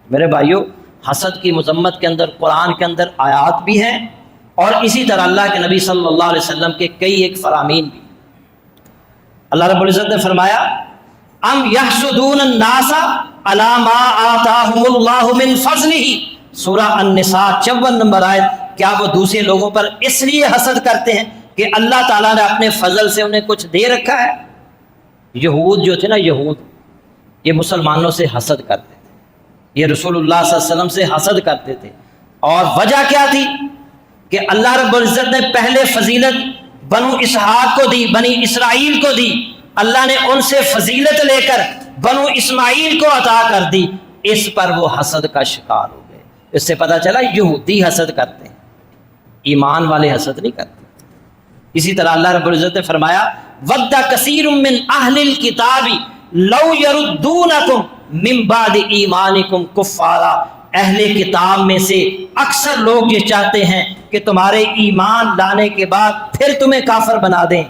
میرے بھائیوں، حسد کی مذمت کے اندر قرآن کے اندر آیات بھی ہیں، اور اسی طرح اللہ کے نبی صلی اللہ علیہ وسلم کے کئی ایک فرامین بھی۔ اللہ رب العزت نے فرمایا ام یحسدون الناس علی ما آتاہم اللہ من فضلہ، سورہ النساء 54 نمبر آیت۔ کیا وہ دوسرے لوگوں پر اس لیے حسد کرتے ہیں کہ اللہ تعالیٰ نے اپنے فضل سے انہیں کچھ دے رکھا ہے؟ یہود جو تھے نا، یہود یہ مسلمانوں سے حسد کرتے تھے، یہ رسول اللہ صلی اللہ علیہ وسلم سے حسد کرتے تھے، اور وجہ کیا تھی کہ اللہ رب العزت نے پہلے فضیلت بنو اسحاق کو دی، بنی اسرائیل کو دی، اللہ نے ان سے فضیلت لے کر بنو اسماعیل کو عطا کر دی، اس پر وہ حسد کا شکار ہو گئے۔ اس سے پتہ چلا یہودی حسد کرتے ہیں، ایمان والے حسد نہیں کرتے۔ اسی طرح اللہ رب العزت نے فرمایا وَدَّ كَثِيرٌ مِّنْ أَهْلِ الْكِتَابِ لَوْ يَرُدُّونَكُمْ مِّن بَعْدِ إِيمَانِكُمْ كُفَّارًا، اہل کتاب میں سے اکثر لوگ یہ چاہتے ہیں کہ تمہارے ایمان لانے کے بعد پھر تمہیں کافر بنا دیں،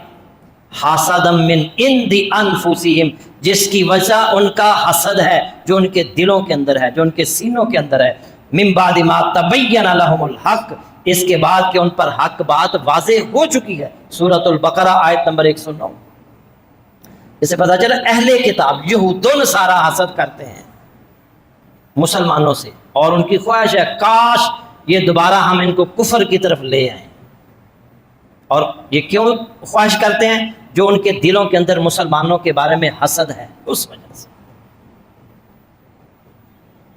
حَسَدًا مِّنْ عِنْدِ أَنفُسِهِمْ، جس کی وجہ ان کا حسد ہے جو ان کے دلوں کے اندر ہے، جو ان کے سینوں کے اندر ہے، مِّن بَعْدِ مَا تَبَيَّنَ لَهُمُ الْحَقُّ، اس کے بعد کہ ان پر حق بات واضح ہو چکی ہے۔ سورۃ البقرہ آیت نمبر 109۔ اس سے پتہ چلا اہل کتاب یہود و نصارہ حسد کرتے ہیں مسلمانوں سے، اور ان کی خواہش ہے کاش یہ دوبارہ ہم ان کو کفر کی طرف لے آئیں۔ اور یہ کیوں خواہش کرتے ہیں؟ جو ان کے دلوں کے اندر مسلمانوں کے بارے میں حسد ہے، اس وجہ سے۔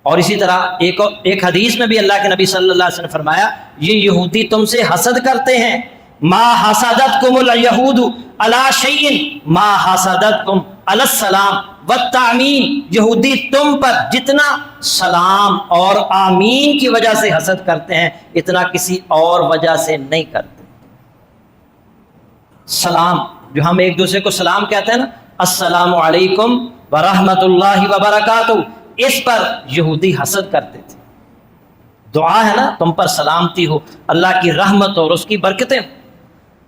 اور اسی طرح ایک حدیث میں بھی اللہ کے نبی صلی اللہ علیہ وسلم نے فرمایا یہ یہودی تم سے حسد کرتے ہیں، ما حسدتکم الیہود علی شیء ما حسدتکم علی السلام والتامین، یہودی تم پر جتنا سلام اور آمین کی وجہ سے حسد کرتے ہیں اتنا کسی اور وجہ سے نہیں کرتے۔ سلام جو ہم ایک دوسرے کو سلام کہتے ہیں نا، السلام علیکم ورحمۃ اللہ وبرکاتہ، اس پر یہودی حسد کرتے تھے۔ دعا ہے نا تم پر سلامتی ہو، اللہ کی رحمت اور اس کی برکتیں۔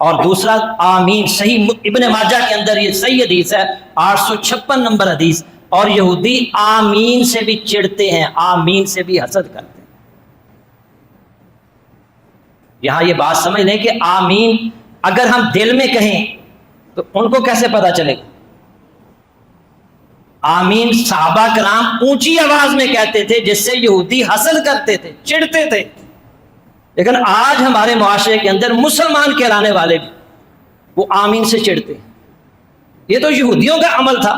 اور دوسرا آمین، صحیح ابن ماجہ کے اندر یہ صحیح حدیث ہے، 856 نمبر حدیث۔ اور یہودی آمین سے بھی چڑھتے ہیں، آمین سے بھی حسد کرتے ہیں۔ یہاں یہ بات سمجھ لیں کہ آمین اگر ہم دل میں کہیں تو ان کو کیسے پتہ چلے گا؟ آمین صحابہ کرام اونچی آواز میں کہتے تھے جس سے یہودی حسد کرتے تھے، چڑھتے تھے۔ لیکن آج ہمارے معاشرے کے اندر مسلمان کہلانے والے بھی وہ آمین سے چڑھتے ہیں۔ یہ تو یہودیوں کا عمل تھا۔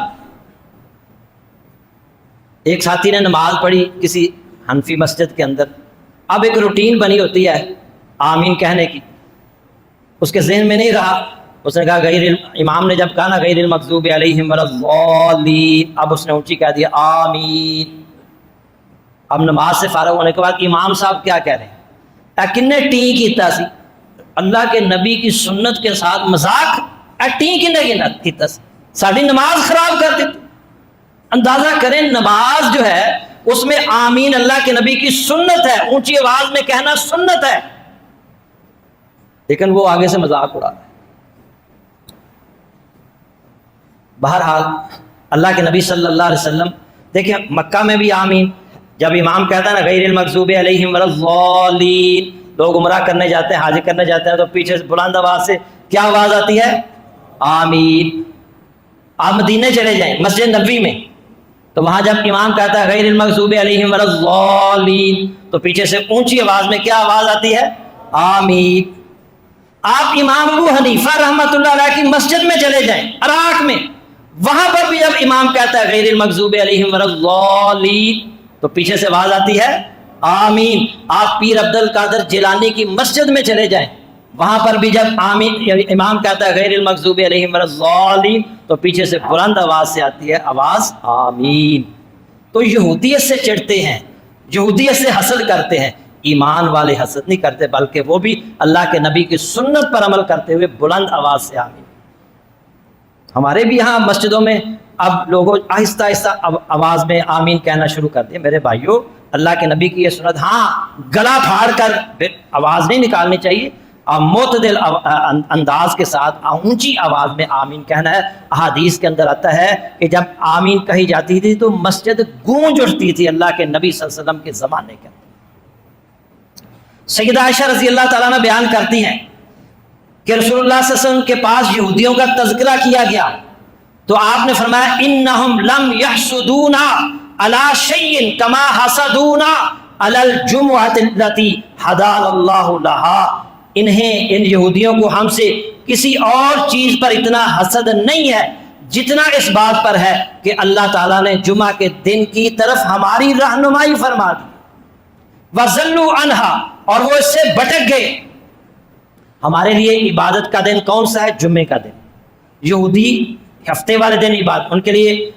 ایک ساتھی نے نماز پڑھی کسی حنفی مسجد کے اندر، اب ایک روٹین بنی ہوتی ہے آمین کہنے کی، اس کے ذہن میں نہیں رہا، اس نے کہا امام نے جب کہا نا غیر المغضوب علیہم ولا الضالین، اب اس نے اونچی کہہ دیا آمین۔ اب نماز سے فارغ ہونے کے بعد امام صاحب کیا کہہ رہے ہیں؟ کنے ٹی کیتا سی اللہ کے نبی کی سنت کے ساتھ مذاق، ٹی کیتا سی، ساری نماز خراب کر دیتی۔ اندازہ کریں نماز جو ہے اس میں آمین اللہ کے نبی کی سنت ہے، اونچی آواز میں کہنا سنت ہے، لیکن وہ آگے سے مذاق اڑا رہا ہے۔ بہرحال اللہ کے نبی صلی اللہ علیہ وسلم دیکھیں مکہ میں بھی آمین، جب امام کہتا ہے نا غیر المغضوب علیہم ولا الضالین، لوگ عمرہ کرنے جاتے ہیں، حج کرنے جاتے ہیں تو پیچھے سے بلند آواز سے کیا آواز آتی ہے؟ آمین۔ آپ مدینے چلے جائیں مسجد نبوی میں تو وہاں جب امام کہتا ہے غیر المغضوب علیہم ولا الضالین تو پیچھے سے اونچی آواز میں کیا آواز آتی ہے؟ آمین۔ آپ امام ابو حنیفہ رحمۃ اللہ علیہ کی مسجد میں چلے جائیں عراق میں، وہاں پر بھی جب امام کہتا ہے غیر المغضوب علیہم ولا الضالین تو پیچھے سے آواز آتی ہے آمین۔ آپ پیر عبد القادر جیلانی کی مسجد میں چلے جائیں، وہاں پر بھی جب آمین امام کہتا ہے غیر المغضوب علیہم ولا الضالین تو پیچھے سے بلند آواز سے آتی ہے آواز آمین۔ تو یہودیت سے چڑھتے ہیں، یہودیت سے حسد کرتے ہیں، ایمان والے حسد نہیں کرتے، بلکہ وہ بھی اللہ کے نبی کی سنت پر عمل کرتے ہوئے بلند آواز سے آمین۔ ہمارے بھی یہاں مسجدوں میں اب لوگوں آہستہ آہستہ آواز میں آمین کہنا شروع کر دیں۔ میرے بھائیوں اللہ کے نبی کی یہ سنت، ہاں گلا پھاڑ کر آواز نہیں نکالنی چاہیے، اور معتدل انداز کے ساتھ اونچی آواز میں آمین کہنا ہے۔ احادیث کے اندر آتا ہے کہ جب آمین کہی جاتی تھی تو مسجد گونج اٹھتی تھی اللہ کے نبی صلی اللہ علیہ وسلم کے زمانے کے اندر۔ سیدہ عائشہ رضی اللہ تعالیٰ عنہ بیان کرتی ہیں کہ رسول اللہ صلی اللہ علیہ وسلم کے پاس یہودیوں کا تذکرہ کیا گیا تو آپ نے فرمایا انہم لم یحسدونا علی شیء کما حسدونا علی الجمعۃ التی ہدانا اللہ لہا۔ انہیں، ان یہودیوں کو ہم سے کسی اور چیز پر اتنا حسد نہیں ہے جتنا اس بات پر ہے کہ اللہ تعالیٰ نے جمعہ کے دن کی طرف ہماری رہنمائی فرما دی۔ وَزَلُّوا عَنْهَا، اور وہ اس سے بھٹک گئے۔ ہمارے لیے عبادت کا دن کون سا ہے؟ جمعے کا دن۔ یہودی ہفتے والے دن عبادت، ان کے لیے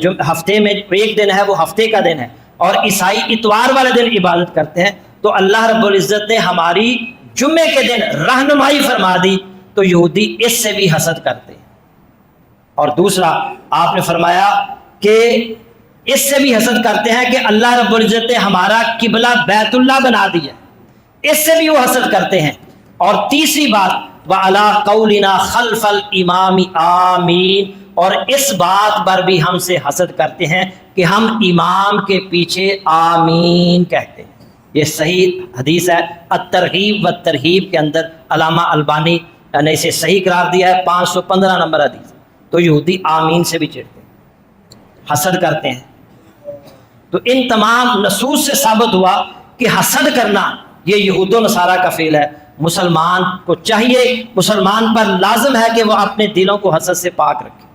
جو ہفتے میں ایک دن ہے وہ ہفتے کا دن ہے، اور عیسائی اتوار والے دن عبادت کرتے ہیں۔ تو اللہ رب العزت نے ہماری جمعے کے دن رہنمائی فرما دی، تو یہودی اس سے بھی حسد کرتے ہیں۔ اور دوسرا آپ نے فرمایا کہ اس سے بھی حسد کرتے ہیں کہ اللہ رب العزت نے ہمارا قبلہ بیت اللہ بنا دیا، اس سے بھی وہ حسد کرتے ہیں۔ اور تیسری بات وَعَلَىٰ قَوْلِنَا خَلْفَ الْإِمَامِ آمین، اور اس بات پر بھی ہم سے حسد کرتے ہیں کہ ہم امام کے پیچھے آمین کہتے ہیں۔ یہ صحیح حدیث ہے، الترغیب والترہیب کے اندر علامہ البانی نے اسے صحیح قرار دیا ہے، 515 نمبر حدیث۔ تو یہودی آمین سے بھی چڑھتے ہیں، حسد کرتے ہیں۔ تو ان تمام نصوص سے ثابت ہوا کہ حسد کرنا یہ یہود و نصارہ کا فعل ہے۔ مسلمان کو چاہیے، مسلمان پر لازم ہے کہ وہ اپنے دلوں کو حسد سے پاک رکھے۔